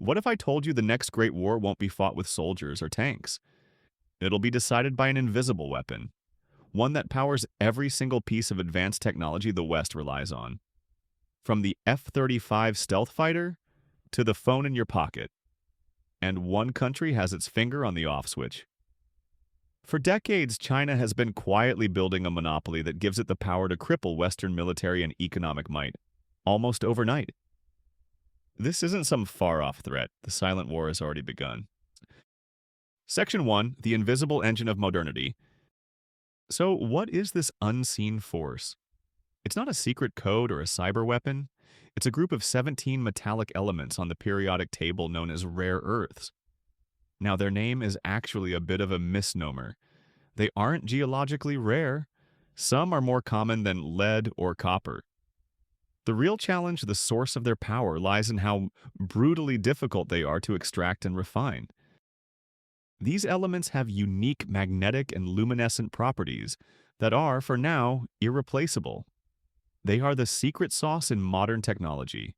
What if I told you the next great war won't be fought with soldiers or tanks? It'll be decided by an invisible weapon, one that powers every single piece of advanced technology the West relies on. From the F-35 stealth fighter to the phone in your pocket. And one country has its finger on the off switch. For decades, China has been quietly building a monopoly that gives it the power to cripple Western military and economic might, almost overnight. This isn't some far-off threat. The silent war has already begun. Section 1, the invisible engine of modernity. So what is this unseen force? It's not a secret code or a cyber weapon. It's a group of 17 metallic elements on the periodic table known as rare earths. Now, their name is actually a bit of a misnomer. They aren't geologically rare. Some are more common than lead or copper. The real challenge, the source of their power, lies in how brutally difficult they are to extract and refine. These elements have unique magnetic and luminescent properties that are, for now, irreplaceable. They are the secret sauce in modern technology.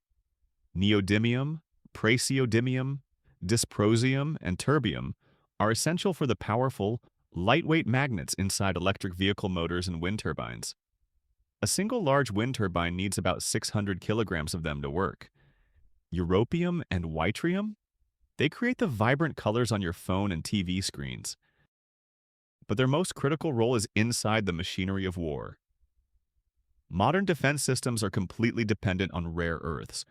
Neodymium, praseodymium, dysprosium, and terbium are essential for the powerful, lightweight magnets inside electric vehicle motors and wind turbines. A single large wind turbine needs about 600 kilograms of them to work. Europium and yttrium? They create the vibrant colors on your phone and TV screens. But their most critical role is inside the machinery of war. Modern defense systems are completely dependent on rare earths.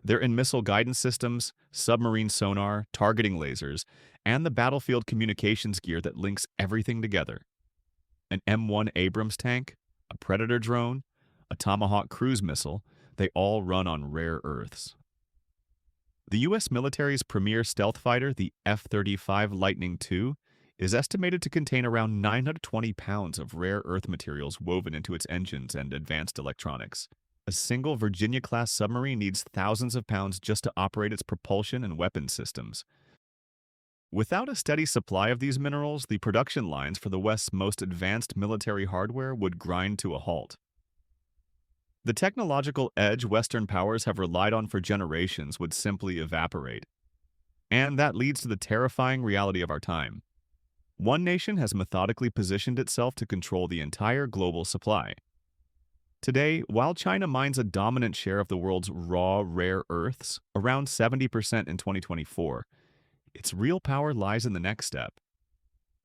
They're in missile guidance systems, submarine sonar, targeting lasers, and the battlefield communications gear that links everything together. An M1 Abrams tank, a Predator drone, a Tomahawk cruise missile, they all run on rare earths. The U.S. military's premier stealth fighter, the F-35 Lightning II, is estimated to contain around 920 pounds of rare earth materials woven into its engines and advanced electronics. A single Virginia-class submarine needs thousands of pounds just to operate its propulsion and weapons systems. Without a steady supply of these minerals, the production lines for the West's most advanced military hardware would grind to a halt. The technological edge Western powers have relied on for generations would simply evaporate. And that leads to the terrifying reality of our time. One nation has methodically positioned itself to control the entire global supply. Today, while China mines a dominant share of the world's raw, rare earths, around 70% in 2024, its real power lies in the next step.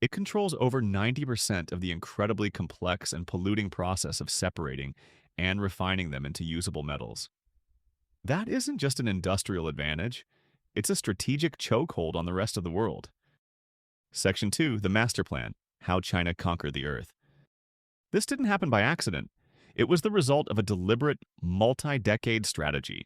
It controls over 90% of the incredibly complex and polluting process of separating and refining them into usable metals. That isn't just an industrial advantage, it's a strategic chokehold on the rest of the world. Section 2, the Master Plan, How China Conquered the Earth. This didn't happen by accident. It was the result of a deliberate, multi-decade strategy.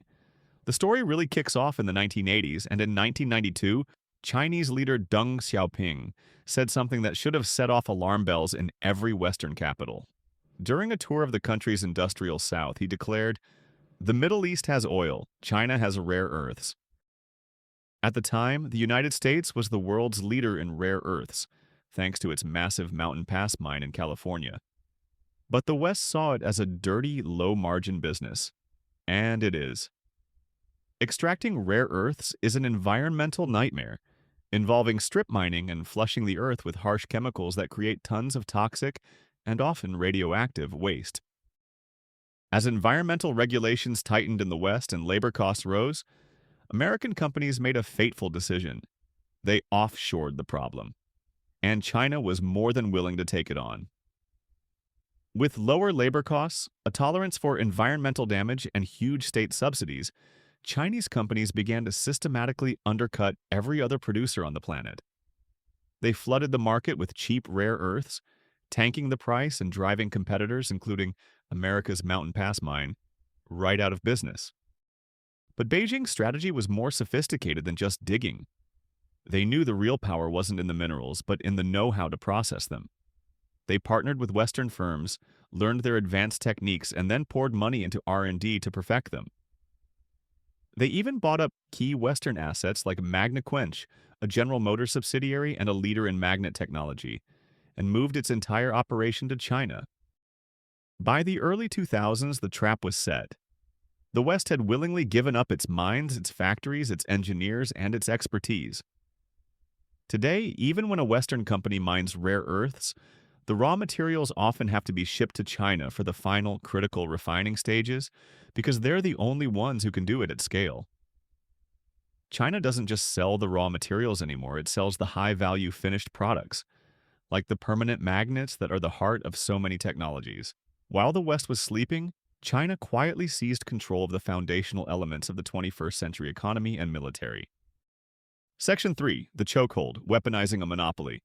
The story really kicks off in the 1980s, and in 1992, Chinese leader Deng Xiaoping said something that should have set off alarm bells in every Western capital. During a tour of the country's industrial south, he declared, "The Middle East has oil, China has rare earths." At the time, the United States was the world's leader in rare earths, thanks to its massive Mountain Pass mine in California. But the West saw it as a dirty, low-margin business. And it is. Extracting rare earths is an environmental nightmare, involving strip mining and flushing the earth with harsh chemicals that create tons of toxic and often radioactive waste. As environmental regulations tightened in the West and labor costs rose, American companies made a fateful decision. They offshored the problem. And China was more than willing to take it on. With lower labor costs, a tolerance for environmental damage, and huge state subsidies, Chinese companies began to systematically undercut every other producer on the planet. They flooded the market with cheap rare earths, tanking the price and driving competitors, including America's Mountain Pass mine, right out of business. But Beijing's strategy was more sophisticated than just digging. They knew the real power wasn't in the minerals, but in the know-how to process them. They partnered with Western firms, learned their advanced techniques, and then poured money into R&D to perfect them. They even bought up key Western assets like Magna-Quench, a General Motors subsidiary and a leader in magnet technology, and moved its entire operation to China. By the early 2000s, the trap was set. The West had willingly given up its mines, its factories, its engineers, and its expertise. Today, even when a Western company mines rare earths, the raw materials often have to be shipped to China for the final critical refining stages because they're the only ones who can do it at scale. China doesn't just sell the raw materials anymore, it sells the high-value finished products, like the permanent magnets that are the heart of so many technologies. While the West was sleeping, China quietly seized control of the foundational elements of the 21st century economy and military. Section 3. The Chokehold, Weaponizing a Monopoly.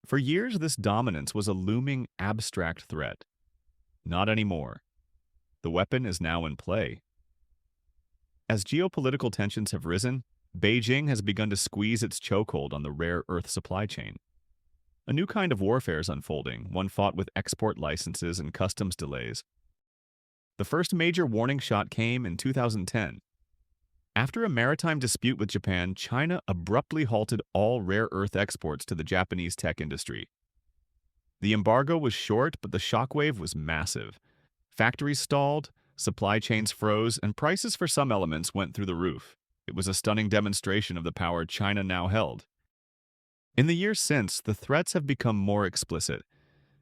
For years, this dominance was a looming, abstract threat. Not anymore. The weapon is now in play. As geopolitical tensions have risen, Beijing has begun to squeeze its chokehold on the rare earth supply chain. A new kind of warfare is unfolding, one fought with export licenses and customs delays. The first major warning shot came in 2010. After a maritime dispute with Japan, China abruptly halted all rare earth exports to the Japanese tech industry. The embargo was short, but the shockwave was massive. Factories stalled, supply chains froze, and prices for some elements went through the roof. It was a stunning demonstration of the power China now held. In the years since, the threats have become more explicit.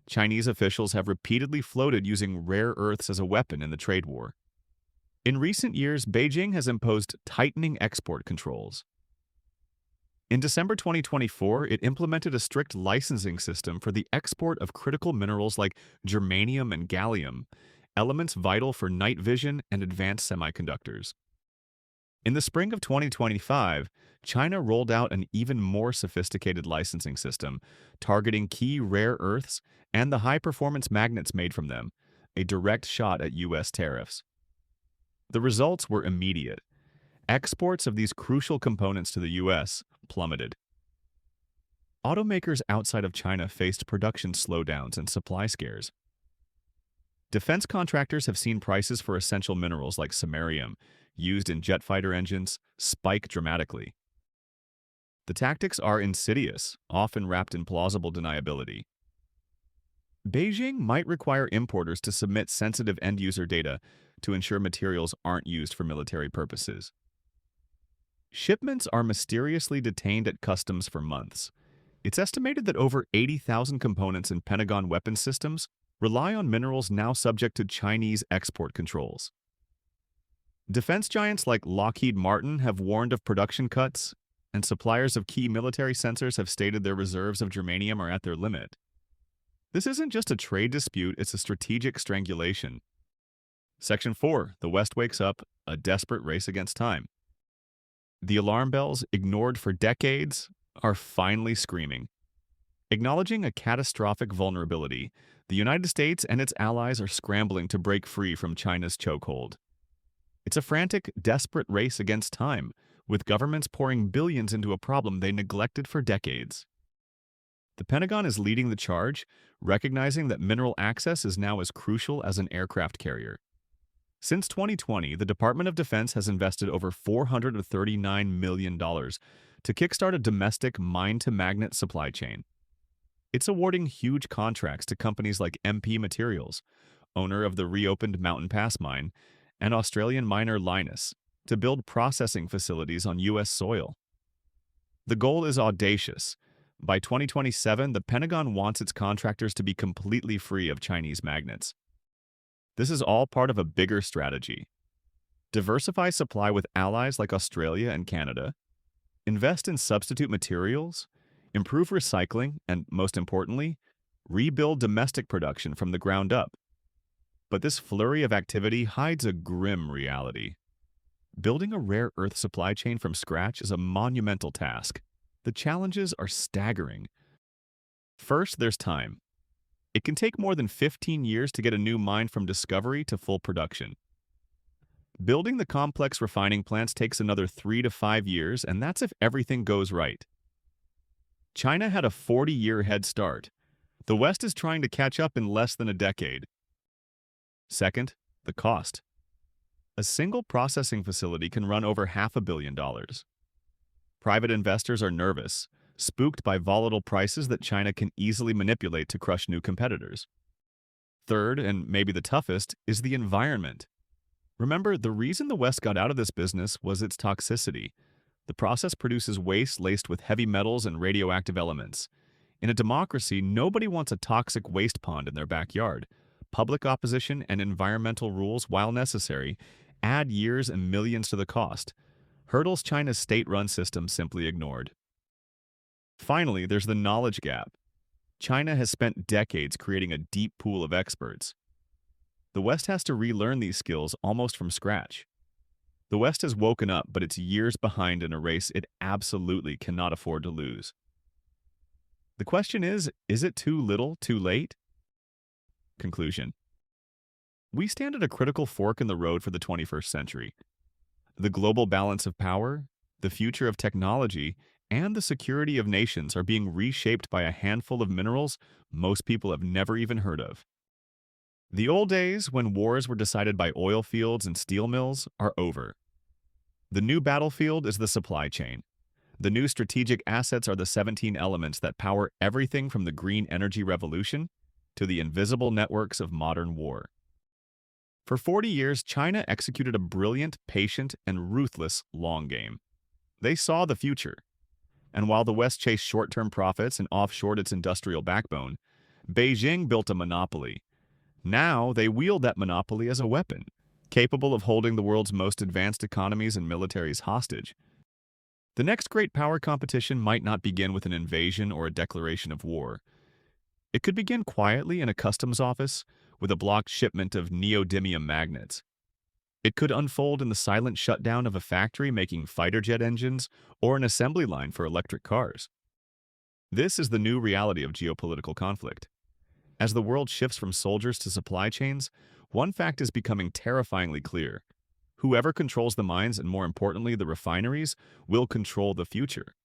Chinese officials have repeatedly floated using rare earths as a weapon in the trade war. In recent years, Beijing has imposed tightening export controls. In December 2024, it implemented a strict licensing system for the export of critical minerals like germanium and gallium, elements vital for night vision and advanced semiconductors. In the spring of 2025, China rolled out an even more sophisticated licensing system, targeting key rare earths and the high-performance magnets made from them, a direct shot at U.S. tariffs. The results were immediate. Exports of these crucial components to the U.S. plummeted. Automakers outside of China faced production slowdowns and supply scares. Defense contractors have seen prices for essential minerals like samarium, used in jet fighter engines, spike dramatically. The tactics are insidious, often wrapped in plausible deniability. Beijing might require importers to submit sensitive end-user data to ensure materials aren't used for military purposes. Shipments are mysteriously detained at customs for months. It's estimated that over 80,000 components in Pentagon weapon systems rely on minerals now subject to Chinese export controls. Defense giants like Lockheed Martin have warned of production cuts, and suppliers of key military sensors have stated their reserves of germanium are at their limit. This isn't just a trade dispute, it's a strategic strangulation. Section 4. The West wakes up, a desperate race against time. The alarm bells, ignored for decades, are finally screaming. Acknowledging a catastrophic vulnerability, the United States and its allies are scrambling to break free from China's chokehold. It's a frantic, desperate race against time, with governments pouring billions into a problem they neglected for decades. The Pentagon is leading the charge, recognizing that mineral access is now as crucial as an aircraft carrier. Since 2020, the Department of Defense has invested over $439 million to kickstart a domestic mine-to-magnet supply chain. It's awarding huge contracts to companies like MP Materials, owner of the reopened Mountain Pass mine, and Australian miner Lynas, to build processing facilities on U.S. soil. The goal is audacious. By 2027, the Pentagon wants its contractors to be completely free of Chinese magnets. This is all part of a bigger strategy. Diversify supply with allies like Australia and Canada, invest in substitute materials, improve recycling, and, most importantly, rebuild domestic production from the ground up. But this flurry of activity hides a grim reality. Building a rare earth supply chain from scratch is a monumental task. The challenges are staggering. First, there's time. It can take more than 15 years to get a new mine from discovery to full production. Building the complex refining plants takes another 3 to 5 years, and that's if everything goes right. China had a 40-year head start. The West is trying to catch up in less than a decade. Second, the cost. A single processing facility can run over $500 million. Private investors are nervous, spooked by volatile prices that China can easily manipulate to crush new competitors. Third, and maybe the toughest, is the environment. Remember, the reason the West got out of this business was its toxicity. The process produces waste laced with heavy metals and radioactive elements. In a democracy, nobody wants a toxic waste pond in their backyard. Public opposition and environmental rules, while necessary, add years and millions to the cost. Hurdles China's state-run system simply ignored. Finally, there's the knowledge gap. China has spent decades creating a deep pool of experts. The West has to relearn these skills almost from scratch. The West has woken up, but it's years behind in a race it absolutely cannot afford to lose. The question is it too little, too late? Conclusion. We stand at a critical fork in the road for the 21st century. The global balance of power, the future of technology, and the security of nations are being reshaped by a handful of minerals most people have never even heard of. The old days, when wars were decided by oil fields and steel mills, are over. The new battlefield is the supply chain. The new strategic assets are the 17 elements that power everything from the green energy revolution to the invisible networks of modern war. For 40 years, China executed a brilliant, patient, and ruthless long game. They saw the future. And while the West chased short-term profits and offshored its industrial backbone, Beijing built a monopoly. Now they wield that monopoly as a weapon, capable of holding the world's most advanced economies and militaries hostage. The next great power competition might not begin with an invasion or a declaration of war. It could begin quietly in a customs office with a blocked shipment of neodymium magnets. It could unfold in the silent shutdown of a factory making fighter jet engines or an assembly line for electric cars. This is the new reality of geopolitical conflict. As the world shifts from soldiers to supply chains, one fact is becoming terrifyingly clear. Whoever controls the mines and, more importantly, the refineries, will control the future.